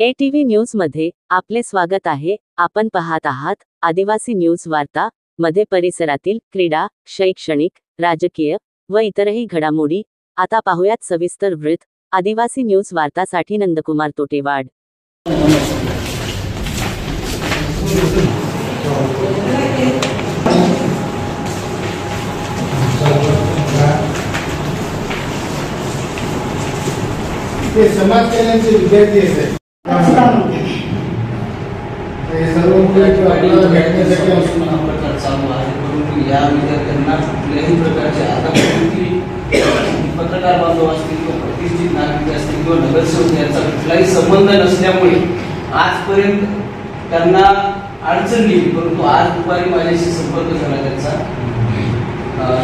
ATV news मध्ये आपले स्वागत आहे। आपण पाहत आहात आदिवासी न्यूज वार्ता मध्ये परिसरातील क्रीडा, शैक्षणिक, राजकीय व इतरही घडामोडी। आता पाहूयात सविस्तर वृत्त। आदिवासी न्यूज वार्तासाठी नंदकुमार तोटेवाड। ते समाज कल्याणचे विद्यार्थी आहेत। हे सर्व मुले भेटण्यासाठी हा प्रकार चालू आहे, परंतु या विद्यार्थ्यांना कुठल्याही प्रकारचे पत्रकार बांधव असतील किंवा प्रतिष्ठित नागरिक असतील किंवा नगरसेवक यांचा कुठलाही संबंध नसल्यामुळे आजपर्यंत त्यांना अडचण गेली। परंतु आज दुपारी माझ्याशी संपर्क झाला त्यांचा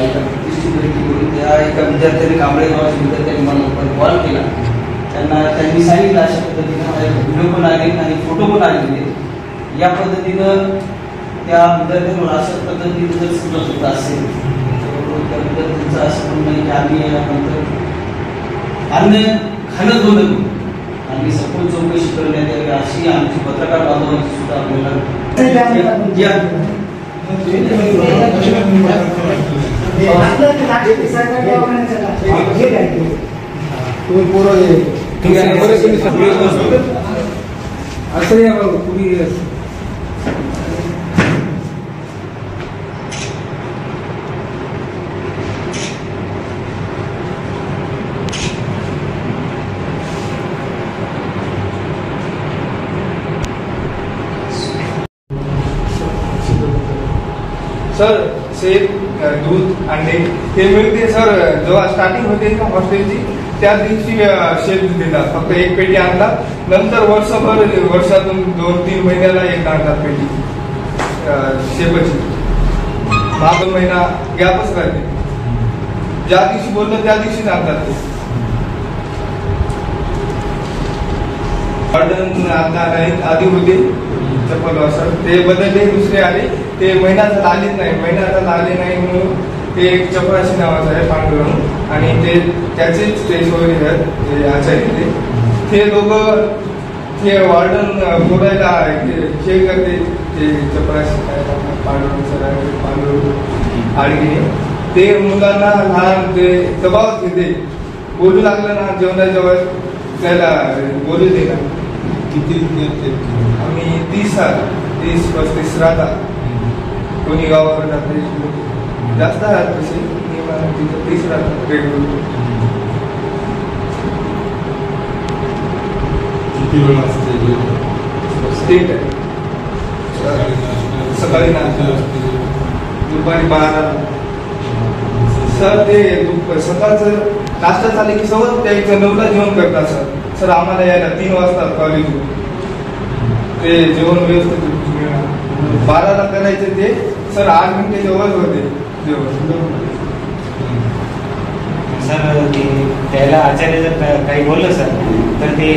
एका प्रतिष्ठित व्यक्तीकडून। त्या एका विद्यार्थ्याने कांबळे गावाच्या विद्यार्थ्यांनी मला कॉल केला। त्यांनी सांगितलं अशा पद्धतीने व्हिडिओ पण आले आणि फोटो पण आलेले। या पद्धतीनं त्या विद्यार्थ्यांवर अशा पद्धतीने जर सुरुवात होत असेल तर त्या विद्यार्थ्यांचं असं म्हणणं आहे की आम्ही यानंतर अन्न खाणं बंद करू आणि सखोल चौकशी करण्यात यावी अशी आमची पत्रकार बांधवांची सुद्धा आपल्याला सर सेब, दूध, अंडे हे मिळते सर। जेव्हा स्टार्टिंग होते ना हॉस्टेलची त्या दिवशी शेप देतात, फक्त एक पेटी आणतात। नंतर वर्षातून 2-3 महिन्याला एक आणतात पेटी शेपची। 2 महिना गॅपच राहते। ज्या दिवशी बोलतो त्या दिवशीच आणतात ते। आता नाही आधी होते चप्पल वासर ते बदलले, दुसरे आले। ते महिन्यात आलेच नाही, महिन्यात आले नाही म्हणून ते एक चपराशी नावाचं आहे पांडुरंग आणि ते त्याचेच स्टेज वगैरे आहेत आचार्य ते दोघं ते वॉर्डन बोलायला हे करते। ते चपराशी पांडुरंग सर पांडुरंग आडगिने ते मुलांना लहान ते दबाव घेते। बोलू लागलं ना जेवणाजवळ त्याला बोलू दे ना। किती विद्यार्थी आम्ही 30-35 राहतात। कोणी गावावर जाते जास्त आहेत तसे 30 राहतात रेग्युलर। किती वेळ असते स्टेट आहे सकाळी नाश्ता दुपारी 12 सर। ते सकाळचं नाश्ता झाले की सवय त्या 9ला जेवण करतात सर। सर आम्हाला यायला 3 वाजता कॉलेजवर ते जेवण व्यवस्थित 12ला करायचे ते सर। 8 मिनिटे जेवण होते जेवण सर। त्याला आचार्य जर काही बोललं सर तर ते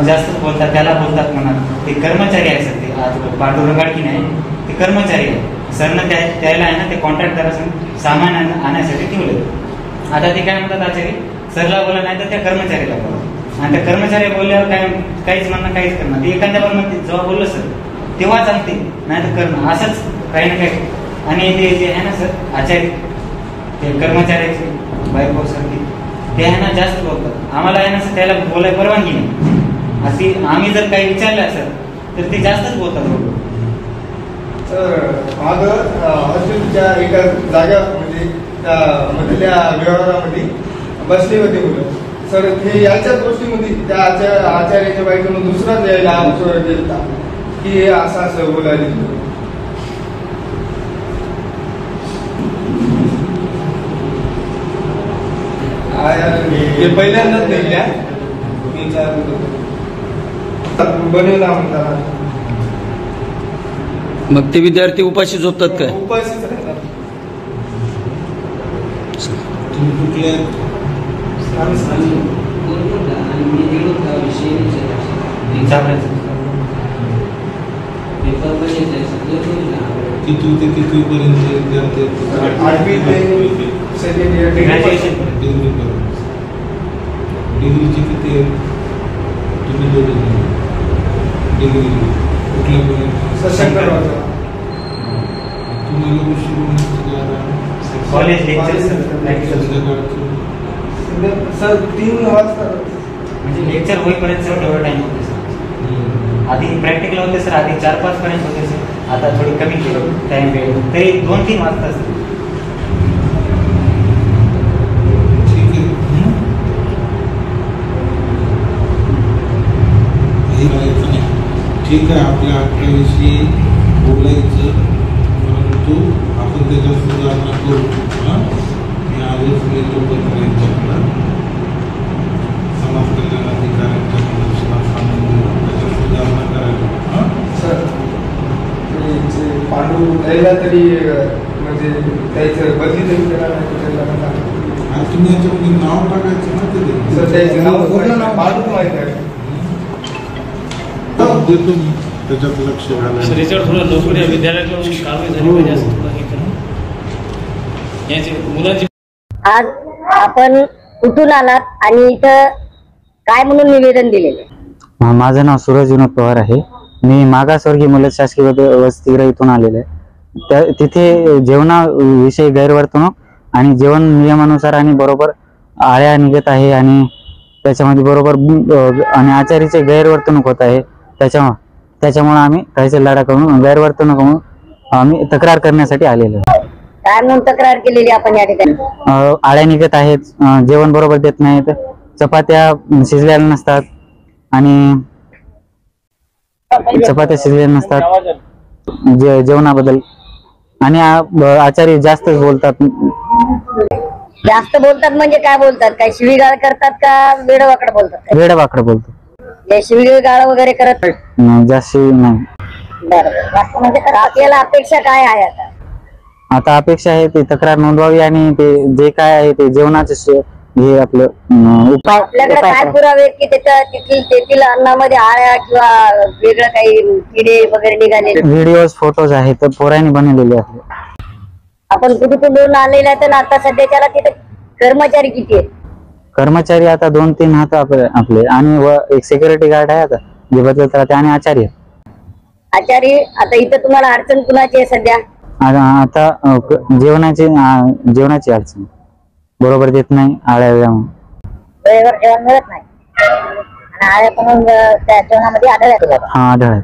जास्त बोलतात, त्याला बोलतात म्हणा ते कर्मचारी आहे सर। ते आज पांडुरंग की नाही ते कर्मचारी आहे सरनं त्याला आहे ना ते कॉन्ट्रॅक्टदारासंग सामान आणण्यासाठी ठेवलं। आता ते काय म्हणतात आचार्य सरला बोला नाही तर त्या कर्मचारीला बोला आणि त्या कर्मचारी बोलल्यावर काहीच म्हणणं काहीच करणं। ते एखाद्या पण म्हणते जेव्हा बोललं सर तेव्हा सांगते नाही तर करणं असंच काही ना काही। आणि ते जे आहे ना सर आचार्य ते कर्मचाऱ्याचे बायको सर ते आहे ना जास्त बोलतात। आम्हाला आहे ना सर त्याला बोलायला परवानगी नाही। अशी आम्ही जर काही विचारलं सर तर ते जास्तच बोलतात। सर माझं हॉस्टेलच्या एका जागा म्हणजे त्या मधल्या व्यवहारामध्ये बसले होते मुलं सर। ते याच्याच गोष्टीमध्ये त्या आचार्याच्या बायकोनं दुसराच यायला दिला की असं बोलायला। ते पहिल्यांदाच नेल्या बनवला म्हणतात। मग ते विद्यार्थी उपाशी झोपतात काय? उपाशीच राहतात। तुम्ही कुठल्या किती ते किती पर्यंत विद्यार्थी? 8वी ते सेकंड इयर डिग्रीची किती तुम्ही डिग्री कुठल्या पर्यंत सशंकर तुम्हाला उशीर होण्याचं कॉलेज लेक्चर सर 3 वाजता म्हणजे लेक्चर होईपर्यंत सर तेवढा टाइम होते सर. आधी प्रॅक्टिकल होते सर, आधी 4-5 पर्यंत होते सर, आता थोडी कमी केलं टाइम वेळ, तरी 2-3 वाजता सर. ठीक आहे. हे राहायचं नाही. ठीक आहे, आपल्या हक्काविषयी बोलायचं, परंतु आपण त्याच्यात सुधारणा करू. मी आजच मी तो पत्र यांच्याकडं समाज कल्याण अधिकाऱ्यांच्या निदर्शनास सांगून त्याच्यात सुधारणा करायला. सर ते पांडू द्यायला तरी म्हणजे त्याचं बदली तरी केला नाही त्याला. आणि तुम्ही याच्यामध्ये नाव टाकायचं ना ते सर त्याचं नाव पांडू माहिती आहे. देतो मी त्याच्यात लक्ष घालायला. त्याच्यावर थोडं लवकर या विद्यालयाकडून कारवाई झाली पाहिजे असं थोडं हे करा. याची मुलांची आज आपण कुठून आलात आणि इथं काय म्हणून निवेदन दिलेले? माझं नाव सूरज विनोद पवार आहे. मी मागासवर्गीय मुलं शासकीय वसतिगृह इथून आलेलो आहे. तिथे जेवणाविषयी गैरवर्तणूक आणि जेवण नियमानुसार आणि बरोबर आळ्या निघत आहे आणि त्याच्यामध्ये बरोबर आणि आचारीचे गैरवर्तणूक होत आहे. त्याच्यामुळे आम्ही तहसीलदाराकडून गैरवर्तणूक म्हणून आम्ही तक्रार करण्यासाठी आलेलो आहे. काय म्हणून तक्रार केलेली आपण या ठिकाणी? आळ्या निघत आहेत, जेवण बरोबर देत नाहीत, चपात्या शिजलेल्या नसतात आणि जेवणाबद्दल आणि आचार्य जास्तच बोलतात. जास्त बोलतात म्हणजे काय बोलतात? काय शिवीगाळ करतात का वेडवाकड बोलतात? वेडवाकड बोलतात. शिवीगाळ वगैरे करत नाही, जास्त नाही. बरोबर. जास्त म्हणजे आपल्याला अपेक्षा काय आहे आता? आता अपेक्षा आहे ती तक्रार नोंदवावी आणि ते जे काय आहे ते जेवणाचे हे आपलं आपल्याकडे काय पुरावे की तेथील अन्नामध्ये आळ्या किंवा वेगळं काही किडे वगैरे निघाले? व्हिडिओज फोटोज आहेत तर पोरांनी बनवलेले आहेत. आपण कुठून आलेले आहेत ना आता सध्याच्याला तिथे कर्मचारी किती आहेत? कर्मचारी आता 2-3 हात आपले आणि एक सिक्युरिटी गार्ड आहे आता जे बदलत राहते आणि आचार्य. आता इथं तुम्हाला अडचण कुणाची आहे सध्या? आता जेवणाची अडचण बरोबर देत नाही, आळ्या वेळेवर जेवण मिळत नाही आणि आळ्या पण त्या जेवणामध्ये आढळतात. हा आढळ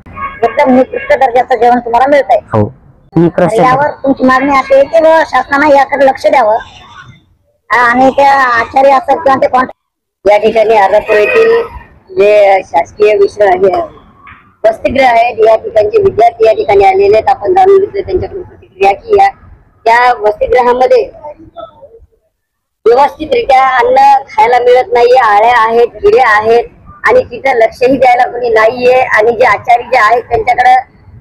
एकदम निकृष्ट दर्जाचं जेवण तुम्हाला मिळत आहे. हो. यावर तुमची मागणी अशी आहे की शासनाने याकडे लक्ष द्यावं आणि त्या आचार्य असतात किंवा ते कॉन्ट्रॅक्ट या ठिकाणी अर्धापूर येथील जे शासकीय वसतिगृह आहेत या ठिकाणचे विद्यार्थी या ठिकाणी आलेले आहेत. आपण जाणून घेतले त्यांच्याकडून प्रतिक्रिया की त्या वसतिगृहामध्ये व्यवस्थितरित्या अन्न खायला मिळत नाहीये, आळ्या आहेत, किडे आहेत आणि तिथं लक्षही द्यायला कोणी नाहीये आणि जे आचार्य जे आहेत त्यांच्याकडे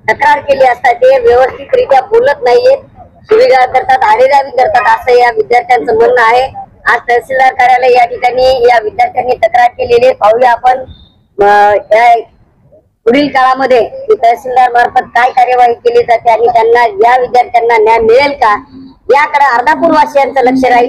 तक्रार केली असता ते व्यवस्थितरित्या बोलत नाहीयेत, शिवीगाळ करतात, आरेरावी करतात असं या विद्यार्थ्यांचं म्हणणं आहे. आज तहसीलदार कार्यालय या ठिकाणी या विद्यार्थ्यांनी तक्रार केलेली आहे. पाहूया आपण पुढील काळामध्ये तहसीलदार मार्फत काय कार्यवाही केली जाते आणि त्यांना या विद्यार्थ्यांना न्याय मिळेल का याकडे अर्धापूर वासियांचं लक्ष राहील.